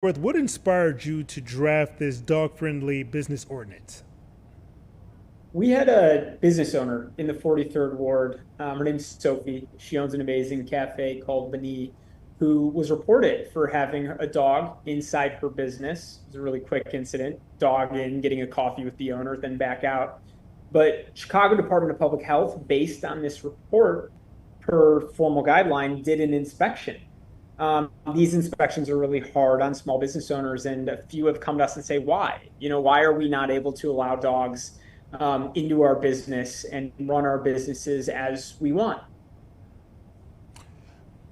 What inspired you to draft this dog-friendly business ordinance? We had a business owner in the 43rd Ward. Her name's Sophie. She owns an amazing cafe called Bani, who was reported for having a dog inside her business. It was a really quick incident. Dog in, getting a coffee with the owner, then back out. But Chicago Department of Public Health, based on this report, per formal guideline, did an inspection. These inspections are really hard on small business owners, and a few have come to us and say, why? Why are we not able to allow dogs into our business and run our businesses as we want?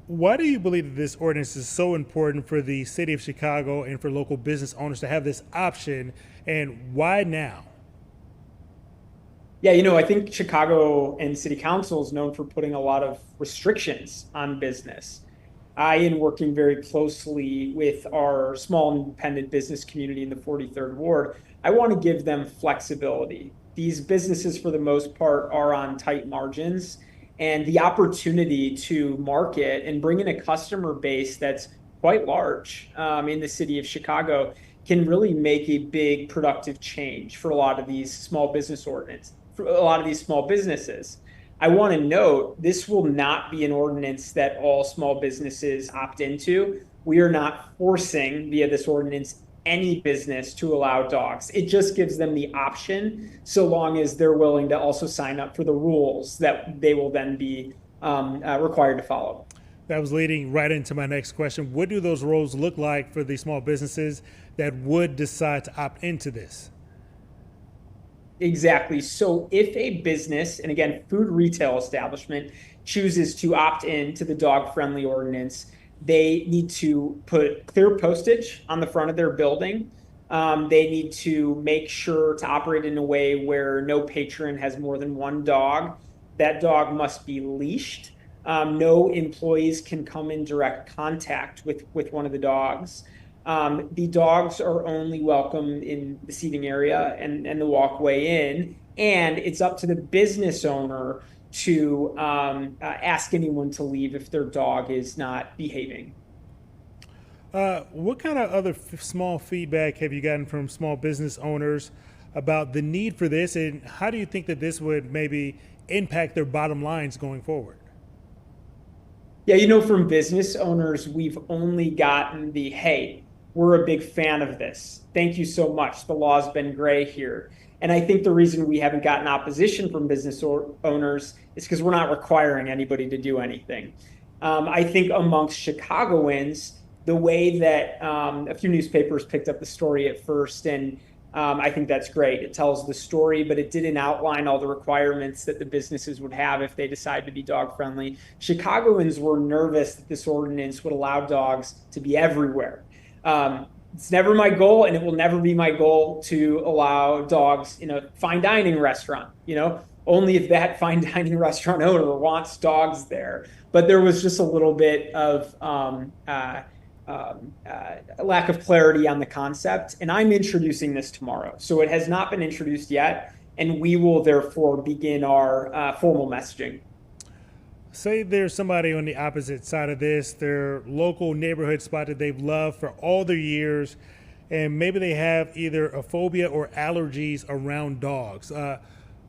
Why do you believe that this ordinance is so important for the city of Chicago and for local business owners to have this option, and why now? Yeah, I think Chicago and city council is known for putting a lot of restrictions on business. I am working very closely with our small independent business community in the 43rd Ward. I want to give them flexibility. These businesses, for the most part, are on tight margins, and the opportunity to market and bring in a customer base that's quite large in the city of Chicago can really make a big productive change for a lot of these small business ordinance, for a lot of these small businesses. I want to note this will not be an ordinance that all small businesses opt into. We are not forcing via this ordinance any business to allow dogs. It just gives them the option so long as they're willing to also sign up for the rules that they will then be required to follow. That was leading right into my next question. What do those rules look like for the small businesses that would decide to opt into this? Exactly. So if a business, and again, food retail establishment, chooses to opt in to the dog friendly ordinance, they need to put clear postage on the front of their building. They need to make sure to operate in a way where no patron has more than one dog. That dog must be leashed. No employees can come in direct contact with one of the dogs. The dogs are only welcome in the seating area and the walkway in, and it's up to the business owner to ask anyone to leave if their dog is not behaving. What kind of other small feedback have you gotten from small business owners about the need for this, and how do you think that this would maybe impact their bottom lines going forward? Yeah, from business owners, we've only gotten the hey, we're a big fan of this. Thank you so much. The law's been great here. And I think the reason we haven't gotten opposition from business owners is because we're not requiring anybody to do anything. I think amongst Chicagoans, the way that a few newspapers picked up the story at first, and I think that's great. It tells the story, but it didn't outline all the requirements that the businesses would have if they decide to be dog friendly. Chicagoans were nervous that this ordinance would allow dogs to be everywhere. It's never my goal, and it will never be my goal to allow dogs in a fine dining restaurant. Only if that fine dining restaurant owner wants dogs there. But there was just a little bit of lack of clarity on the concept, and I'm introducing this tomorrow. So it has not been introduced yet, and we will therefore begin our formal messaging. Say there's somebody on the opposite side of this, their local neighborhood spot that they've loved for all their years, and maybe they have either a phobia or allergies around dogs.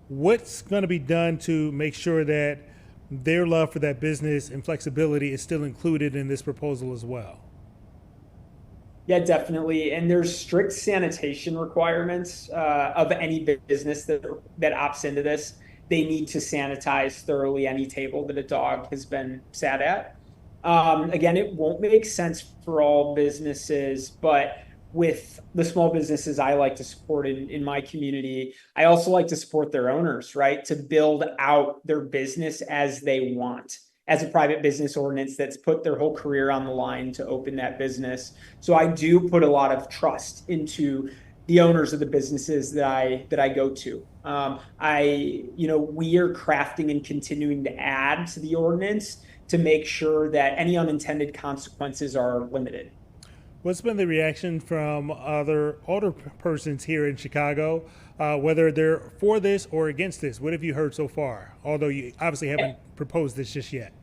What's going to be done to make sure that their love for that business and flexibility is still included in this proposal as well? Yeah, definitely. And there's strict sanitation requirements of any business that opts into this. They need to sanitize thoroughly any table that a dog has been sat at. Again, it won't make sense for all businesses, but with the small businesses I like to support in my community, I also like to support their owners, right? To build out their business as they want, as a private business ordinance that's put their whole career on the line to open that business. So I do put a lot of trust into the owners of the businesses that I go to. We are crafting and continuing to add to the ordinance to make sure that any unintended consequences are limited. What's been the reaction from other older persons here in Chicago, whether they're for this or against this? What have you heard so far? Although you obviously haven't proposed this just yet.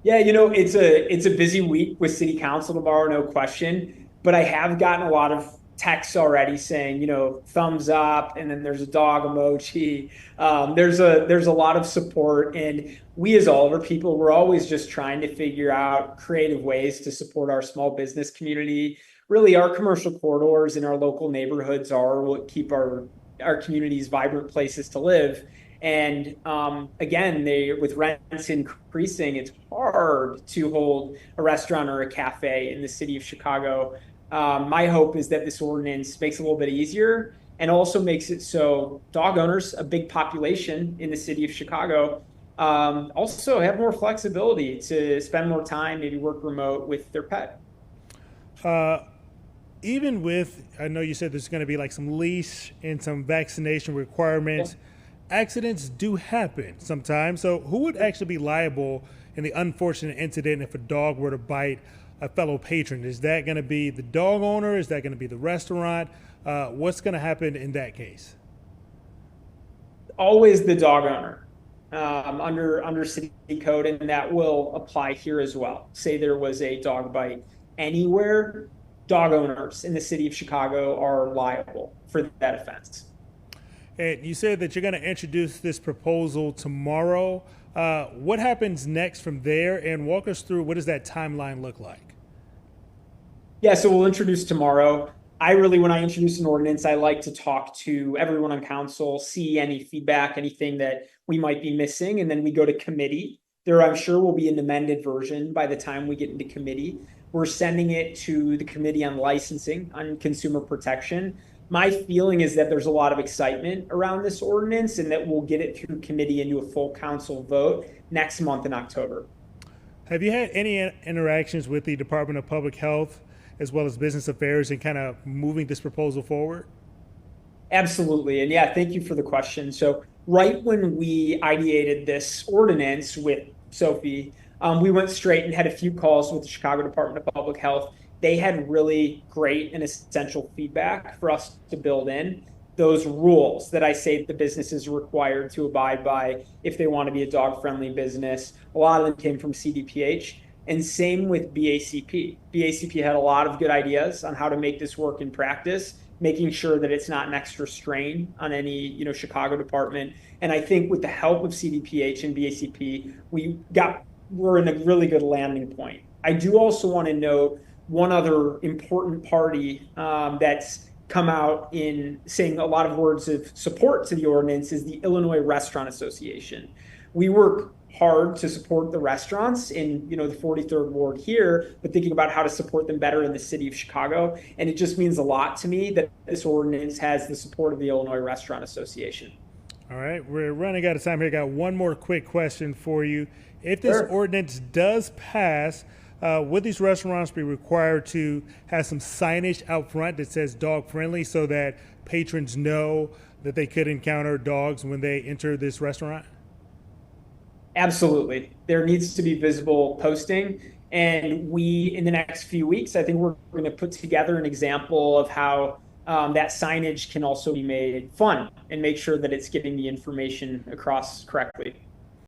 Yeah, it's a busy week with city council tomorrow, no question. But I have gotten a lot of texts already saying, thumbs up, and then there's a dog emoji. There's a lot of support, and we as Oliver people, we're always just trying to figure out creative ways to support our small business community. Really, our commercial corridors in our local neighborhoods are what keep our communities vibrant places to live. And again, with rents increasing, it's hard to hold a restaurant or a cafe in the city of Chicago. My hope is that this ordinance makes it a little bit easier and also makes it so dog owners, a big population in the city of Chicago, also have more flexibility to spend more time, maybe work remote with their pet. Uh, Even with, I know you said there's going to be like some leash and some vaccination requirements. Accidents do happen sometimes. So, who would actually be liable in the unfortunate incident if a dog were to bite a fellow patron? Is that going to be the dog owner? Is that going to be the restaurant? What's going to happen in that case? Always the dog owner, under city code, and that will apply here as well. Say there was a dog bite anywhere, dog owners in the city of Chicago are liable for that offense. And you said that you're going to introduce this proposal tomorrow. What happens next from there? And walk us through, what does that timeline look like? Yeah, so we'll introduce tomorrow. When I introduce an ordinance, I like to talk to everyone on council, see any feedback, anything that we might be missing, and then we go to committee. There, I'm sure, will be an amended version by the time we get into committee. We're sending it to the Committee on Licensing, on Consumer Protection. My feeling is that there's a lot of excitement around this ordinance and that we'll get it through committee into a full council vote next month in October. Have you had any interactions with the Department of Public Health as well as Business Affairs in kind of moving this proposal forward? Absolutely. And yeah, thank you for the question. So right when we ideated this ordinance with Sophie, we went straight and had a few calls with the Chicago Department of Public Health. They had really great and essential feedback for us to build in those rules that I say the businesses are required to abide by if they want to be a dog-friendly business. A lot of them came from CDPH, and same with BACP. BACP had a lot of good ideas on how to make this work in practice, making sure that it's not an extra strain on any Chicago department. And I think with the help of CDPH and BACP, we're in a really good landing point. I do also want to note one other important party that's come out in saying a lot of words of support to the ordinance is the Illinois Restaurant Association. We work hard to support the restaurants in the 43rd Ward here, but thinking about how to support them better in the city of Chicago. And it just means a lot to me that this ordinance has the support of the Illinois Restaurant Association. All right, we're running out of time here. Got one more quick question for you. If this ordinance does pass, would these restaurants be required to have some signage out front that says dog friendly so that patrons know that they could encounter dogs when they enter this restaurant? Absolutely. There needs to be visible posting. And in the next few weeks, I think we're going to put together an example of how that signage can also be made fun and make sure that it's getting the information across correctly.